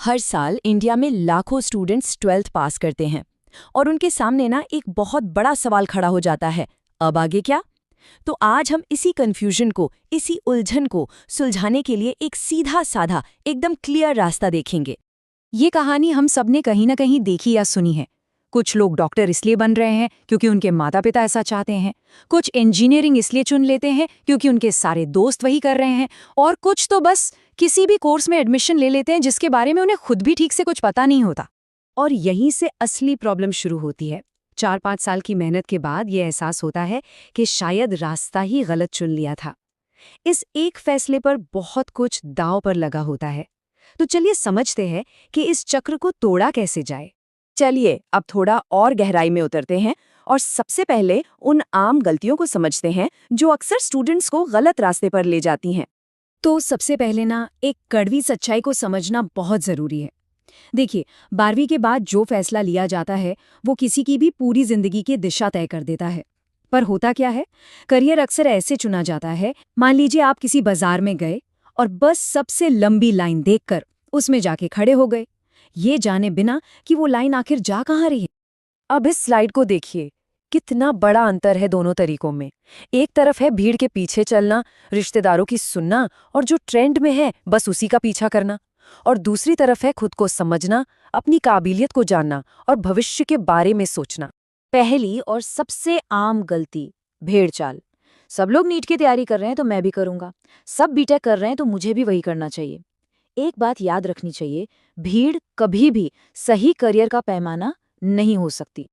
हर साल इंडिया में लाखों स्टूडेंट्स 12th पास करते हैं और उनके सामने ना एक बहुत बड़ा सवाल खड़ा हो जाता है, अब आगे क्या? तो आज हम इसी कन्फ्यूजन को, इसी उलझन को सुलझाने के लिए एक सीधा साधा, एकदम क्लियर रास्ता देखेंगे। ये कहानी हम सबने कहीं ना कहीं देखी या सुनी है। कुछ लोग डॉक्टर इसलिए बन रहे हैं क्योंकि उनके माता पिता ऐसा चाहते हैं, कुछ इंजीनियरिंग इसलिए चुन लेते हैं क्योंकि उनके सारे दोस्त वही कर रहे हैं, और कुछ तो बस किसी भी कोर्स में एडमिशन ले लेते हैं जिसके बारे में उन्हें खुद भी ठीक से कुछ पता नहीं होता। और यहीं से असली प्रॉब्लम शुरू होती है। 4-5 साल की मेहनत के बाद ये एहसास होता है कि शायद रास्ता ही गलत चुन लिया था। इस एक फैसले पर बहुत कुछ दांव पर लगा होता है। तो चलिए समझते हैं कि इस चक्र को तोड़ा कैसे जाए। चलिए अब थोड़ा और गहराई में उतरते हैं और सबसे पहले उन आम गलतियों को समझते हैं जो अक्सर स्टूडेंट्स को गलत रास्ते पर ले जाती हैं। तो सबसे पहले ना एक कड़वी सच्चाई को समझना बहुत ज़रूरी है। देखिए, 12वीं के बाद जो फैसला लिया जाता है वो किसी की भी पूरी जिंदगी की दिशा तय कर देता है। पर होता क्या है, करियर अक्सर ऐसे चुना जाता है। मान लीजिए आप किसी बाजार में गए और बस सबसे लंबी लाइन देखकर उसमें जाके खड़े हो गए, ये जाने बिना कि वो लाइन आखिर जा कहाँ रही है। अब इस स्लाइड को देखिए, कितना बड़ा अंतर है दोनों तरीकों में। एक तरफ है भीड़ के पीछे चलना, रिश्तेदारों की सुनना और जो ट्रेंड में है बस उसी का पीछा करना, और दूसरी तरफ है खुद को समझना, अपनी काबिलियत को जानना और भविष्य के बारे में सोचना। पहली और सबसे आम गलती, भेड़ चाल। सब लोग नीट की तैयारी कर रहे हैं तो मैं भी करूंगा, सब बीटेक कर रहे हैं तो मुझे भी वही करना चाहिए। एक बात याद रखनी चाहिए, भीड़ कभी भी सही करियर का पैमाना नहीं हो सकती।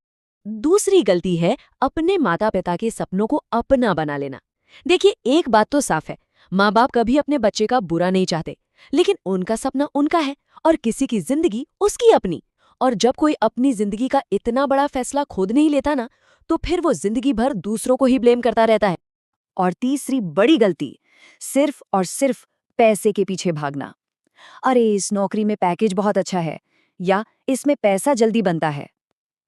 दूसरी गलती है अपने माता पिता के सपनों को अपना बना लेना। देखिए, एक बात तो साफ है, माँ बाप कभी अपने बच्चे का बुरा नहीं चाहते, लेकिन उनका सपना उनका है और किसी की जिंदगी उसकी अपनी। और जब कोई अपनी जिंदगी का इतना बड़ा फैसला खुद नहीं लेता ना, तो फिर वो जिंदगी भर दूसरों को ही ब्लेम करता रहता है। और तीसरी बड़ी गलती, सिर्फ और सिर्फ पैसे के पीछे भागना। अरे, इस नौकरी में पैकेज बहुत अच्छा है, या इसमें पैसा जल्दी बनता है।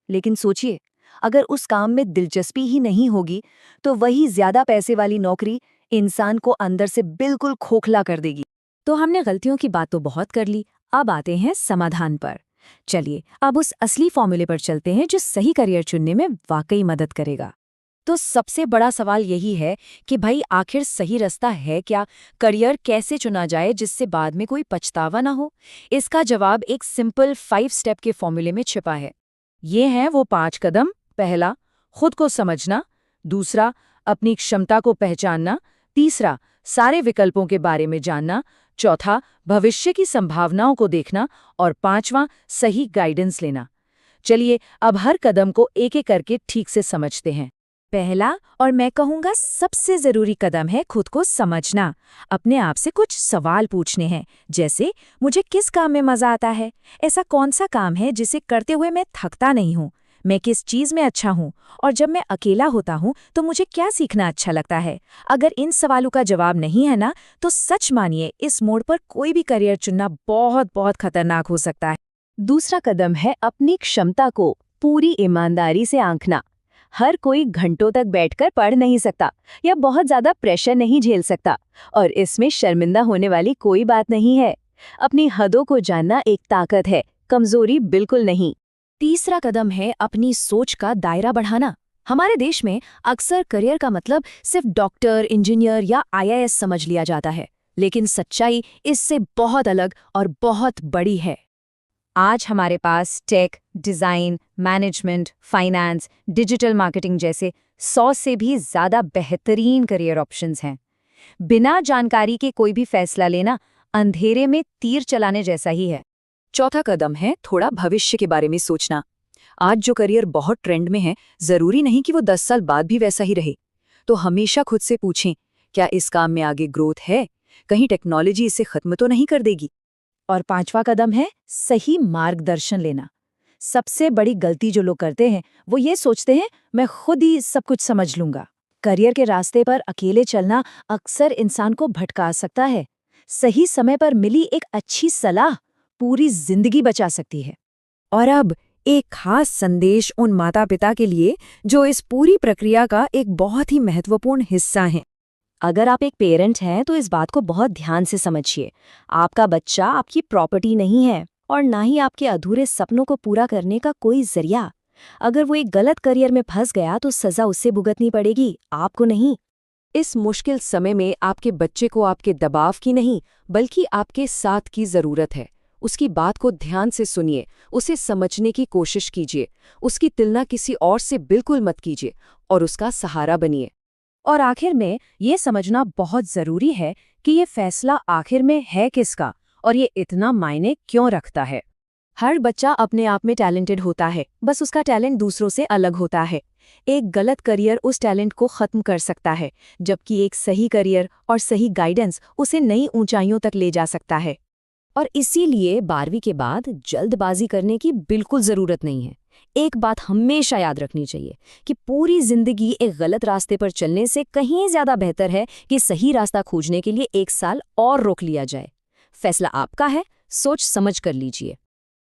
लेकिन सोचिए, अगर उस काम में दिलचस्पी ही नहीं होगी तो वही ज्यादा पैसे वाली नौकरी इंसान को अंदर से बिल्कुल खोखला कर देगी। तो हमने गलतियों की बात तो बहुत कर ली, अब आते हैं समाधान पर। चलिए अब उस असली फॉर्मूले पर चलते हैं जो सही करियर चुनने में वाकई मदद करेगा। तो सबसे बड़ा सवाल यही है कि भाई आखिर सही रास्ता है क्या? करियर कैसे चुना जाए जिससे बाद में कोई पछतावा ना हो? इसका जवाब एक सिंपल 5 स्टेप के फॉर्मूले में छिपा है। ये हैं वो 5 कदम। पहला, खुद को समझना। दूसरा, अपनी क्षमता को पहचानना। तीसरा, सारे विकल्पों के बारे में जानना। चौथा, भविष्य की संभावनाओं को देखना। और पांचवां, सही गाइडेंस लेना। चलिए अब हर कदम को एक एक करके ठीक से समझते हैं। पहला और मैं कहूँगा सबसे ज़रूरी कदम है खुद को समझना। अपने आप से कुछ सवाल पूछने हैं, जैसे मुझे किस काम में मज़ा आता है? ऐसा कौन सा काम है जिसे करते हुए मैं थकता नहीं हूँ? मैं किस चीज़ में अच्छा हूँ? और जब मैं अकेला होता हूँ तो मुझे क्या सीखना अच्छा लगता है? अगर इन सवालों का जवाब नहीं है ना, तो सच मानिए इस मोड़ पर कोई भी करियर चुनना बहुत बहुत खतरनाक हो सकता है। दूसरा कदम है अपनी क्षमता को पूरी ईमानदारी से आंकना। हर कोई घंटों तक बैठकर पढ़ नहीं सकता या बहुत ज्यादा प्रेशर नहीं झेल सकता, और इसमें शर्मिंदा होने वाली कोई बात नहीं है। अपनी हदों को जानना एक ताकत है, कमजोरी बिल्कुल नहीं। तीसरा कदम है अपनी सोच का दायरा बढ़ाना। हमारे देश में अक्सर करियर का मतलब सिर्फ डॉक्टर, इंजीनियर या IAS समझ लिया जाता है, लेकिन सच्चाई इससे बहुत अलग और बहुत बड़ी है। आज हमारे पास tech, design, management, finance, digital marketing जैसे 100 से भी ज़्यादा बेहतरीन करियर ऑप्शंस हैं। बिना जानकारी के कोई भी फैसला लेना अंधेरे में तीर चलाने जैसा ही है। चौथा कदम है थोड़ा भविष्य के बारे में सोचना। आज जो करियर बहुत ट्रेंड में है, ज़रूरी नहीं कि वो 10 साल बाद भी वैसा ही रहे। तो हमेशा खुद से पूछें, क्या इस काम में आगे ग्रोथ है? कहीं टेक्नोलॉजी इसे खत्म तो नहीं कर देगी? और पांचवा कदम है सही मार्गदर्शन लेना। सबसे बड़ी गलती जो लोग करते हैं वो ये सोचते हैं मैं खुद ही सब कुछ समझ लूंगा। करियर के रास्ते पर अकेले चलना अक्सर इंसान को भटका सकता है। सही समय पर मिली एक अच्छी सलाह पूरी जिंदगी बचा सकती है। और अब एक खास संदेश उन माता पिता के लिए जो इस पूरी प्रक्रिया का एक बहुत ही महत्वपूर्ण हिस्सा हैं। अगर आप एक पेरेंट हैं तो इस बात को बहुत ध्यान से समझिए। आपका बच्चा आपकी प्रॉपर्टी नहीं है और ना ही आपके अधूरे सपनों को पूरा करने का कोई जरिया। अगर वो एक गलत करियर में फंस गया तो सजा उससे भुगतनी पड़ेगी, आपको नहीं। इस मुश्किल समय में आपके बच्चे को आपके दबाव की नहीं, बल्कि आपके साथ की जरूरत है। उसकी बात को ध्यान से सुनिए, उसे समझने की कोशिश कीजिए, उसकी तुलना किसी और से बिल्कुल मत कीजिए और उसका सहारा बनिए। और आखिर में ये समझना बहुत जरूरी है कि ये फैसला आखिर में है किसका और ये इतना मायने क्यों रखता है। हर बच्चा अपने आप में टैलेंटेड होता है, बस उसका टैलेंट दूसरों से अलग होता है। एक गलत करियर उस टैलेंट को खत्म कर सकता है, जबकि एक सही करियर और सही गाइडेंस उसे नई ऊंचाइयों तक ले जा सकता है। और इसीलिए 12वीं के बाद जल्दबाजी करने की बिल्कुल जरूरत नहीं है। एक बात हमेशा याद रखनी चाहिए कि पूरी जिंदगी एक गलत रास्ते पर चलने से कहीं ज्यादा बेहतर है कि सही रास्ता खोजने के लिए 1 साल और रोक लिया जाए। फैसला आपका है, सोच समझ कर लीजिए।